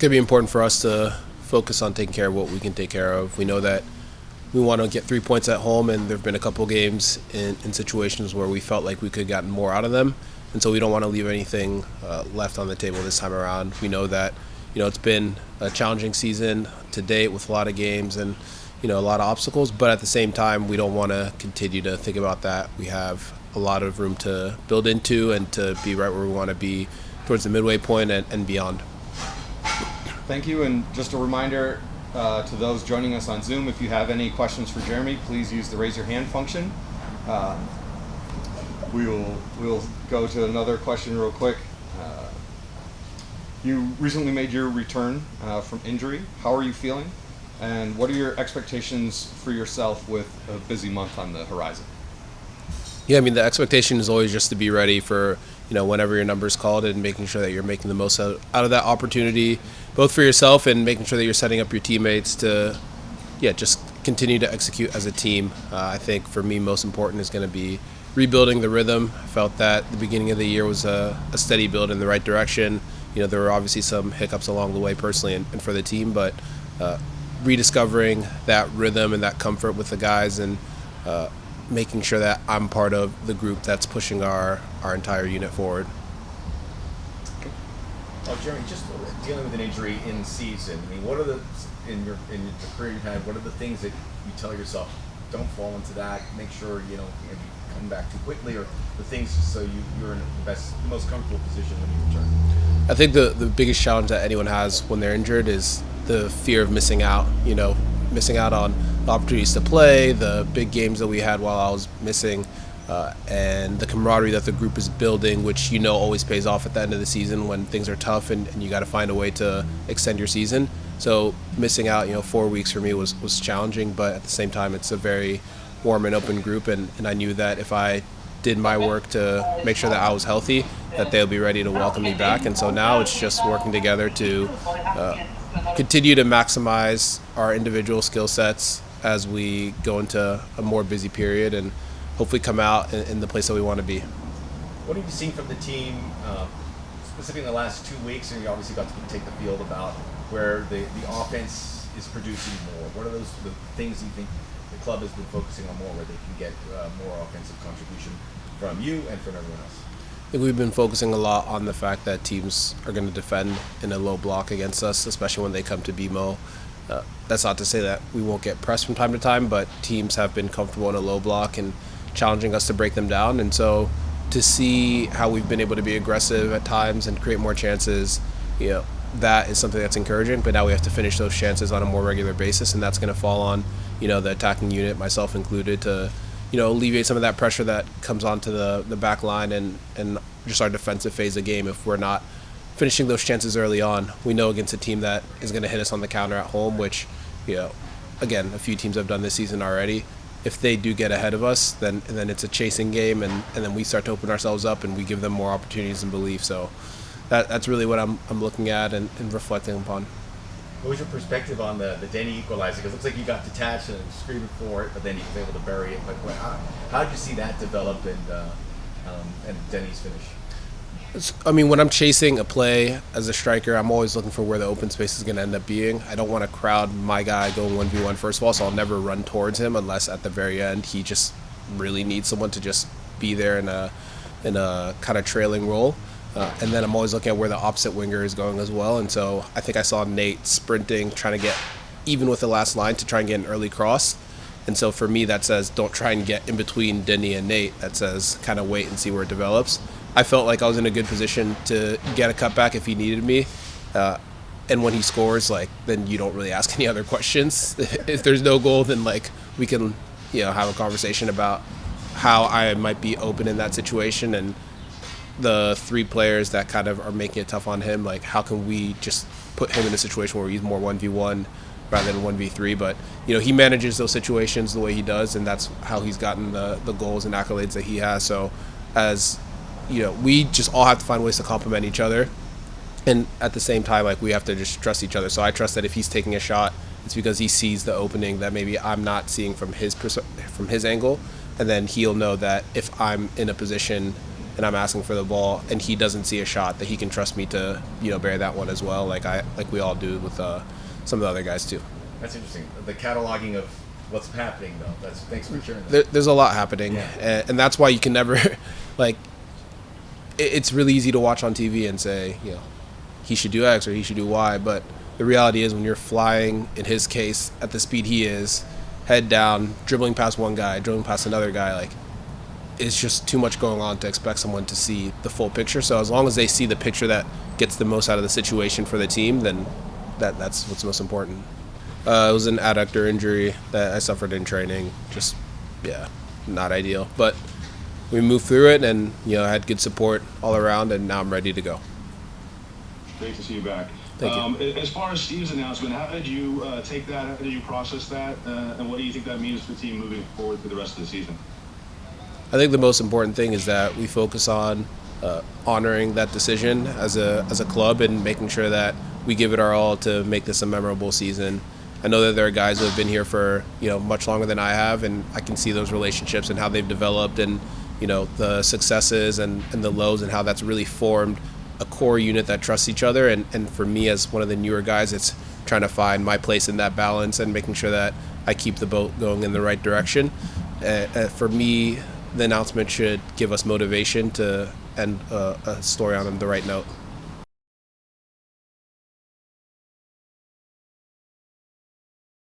going to be important for us to focus on taking care of what we can take care of. We know that we want to get 3 points at home, and there have been a couple games in situations where we felt like we could have gotten more out of them, and so we don't want to leave anything left on the table this time around. We know that it's been a challenging season to date with a lot of games and a lot of obstacles, but at the same time, we don't want to continue to think about that. We have a lot of room to build into and to be right where we want to be towards the midway point and beyond. Thank you, and just a reminder to those joining us on Zoom, if you have any questions for Jeremy, please use the raise your hand function. We'll go to another question real quick. You recently made your return from injury. How are you feeling? And what are your expectations for yourself with a busy month on the horizon? Yeah, I mean, the expectation is always just to be ready for, whenever your number's called, and making sure that you're making the most out of that opportunity, both for yourself and making sure that you're setting up your teammates to, just continue to execute as a team. I think for me, most important is going to be rebuilding the rhythm. I felt that the beginning of the year was a steady build in the right direction. There were obviously some hiccups along the way personally and for the team, but rediscovering that rhythm and that comfort with the guys, and making sure that I'm part of the group that's pushing our entire unit forward. Jeremy, just dealing with an injury in season, I mean, what are in your career you've had, what are the things that you tell yourself, don't fall into that, make sure you don't come back too quickly, or the things so you're in the most comfortable position when you return? I think the biggest challenge that anyone has when they're injured is the fear of missing out, missing out on the opportunities to play, the big games that we had while I was missing, and the camaraderie that the group is building, which always pays off at the end of the season when things are tough and you got to find a way to extend your season. So missing out, 4 weeks for me was challenging, but at the same time, it's a very warm and open group, and I knew that if I did my work to make sure that I was healthy, that they'll be ready to welcome me back. And so now it's just working together to continue to maximize our individual skill sets as we go into a more busy period and hopefully come out in the place that we want to be. What have you seen from the team, specifically in the last 2 weeks, and you obviously got to take the field, about where the offense is producing more? What are the things you think the club has been focusing on more, where they can get more offensive contribution from you and from everyone else? I think we've been focusing a lot on the fact that teams are going to defend in a low block against us, especially when they come to BMO. That's not to say that we won't get pressed from time to time, but teams have been comfortable in a low block and challenging us to break them down. And so to see how we've been able to be aggressive at times and create more chances, that is something that's encouraging. But now we have to finish those chances on a more regular basis, and that's going to fall on, the attacking unit, myself included, to alleviate some of that pressure that comes onto the back line and just our defensive phase of game. If we're not finishing those chances early on, we know against a team that is going to hit us on the counter at home, which, again, a few teams have done this season already. If they do get ahead of us, then it's a chasing game, and then we start to open ourselves up and we give them more opportunities and belief. So that's really what I'm looking at and reflecting upon. What was your perspective on the Denny equalizer? Because it looks like you got detached and screaming for it, but then he was able to bury it. But how did you see that develop and Denny's finish? I mean, when I'm chasing a play as a striker, I'm always looking for where the open space is going to end up being. I don't want to crowd my guy going 1v1 first of all, so I'll never run towards him unless at the very end he just really needs someone to just be there in a kind of trailing role. And then I'm always looking at where the opposite winger is going as well. And so I think I saw Nate sprinting, trying to get even with the last line to try and get an early cross. And so for me, that says don't try and get in between Denny and Nate. That says kind of wait and see where it develops. I felt like I was in a good position to get a cutback if he needed me. And when he scores, then you don't really ask any other questions. If there's no goal, then we can, have a conversation about how I might be open in that situation, and the three players that kind of are making it tough on him. How can we just put him in a situation where he's more 1v1 rather than 1v3? But he manages those situations the way he does, and that's how he's gotten the goals and accolades that he has. So as we just all have to find ways to complement each other, and at the same time, we have to just trust each other. So I trust that if he's taking a shot, it's because he sees the opening that maybe I'm not seeing from his angle, and then he'll know that if I'm in a position and I'm asking for the ball, and he doesn't see a shot, that he can trust me to, bury that one as well, like we all do with some of the other guys too. That's interesting. The cataloging of what's happening, though. Thanks for sharing that. There's a lot happening, Yeah. and that's why you can never, like, it's really easy to watch on TV and say, he should do X or he should do Y, but the reality is when you're flying, in his case, at the speed he is, head down, dribbling past one guy, dribbling past another guy, like, it's just too much going on to expect someone to see the full picture. So as long as they see the picture that gets the most out of the situation for the team, then that's what's most important. It was an adductor injury that I suffered in training. Just, not ideal. But we moved through it, and I had good support all around, and now I'm ready to go. Great to see you back. Thank you. As far as Steve's announcement, how did you take that? How did you process that? And what do you think that means for the team moving forward through the rest of the season? I think the most important thing is that we focus on honoring that decision as a club and making sure that we give it our all to make this a memorable season. I know that there are guys who have been here for much longer than I have, and I can see those relationships and how they've developed, and the successes and the lows, and how that's really formed a core unit that trusts each other. And for me, as one of the newer guys, it's trying to find my place in that balance and making sure that I keep the boat going in the right direction. For me, the announcement should give us motivation to end a story on the right note.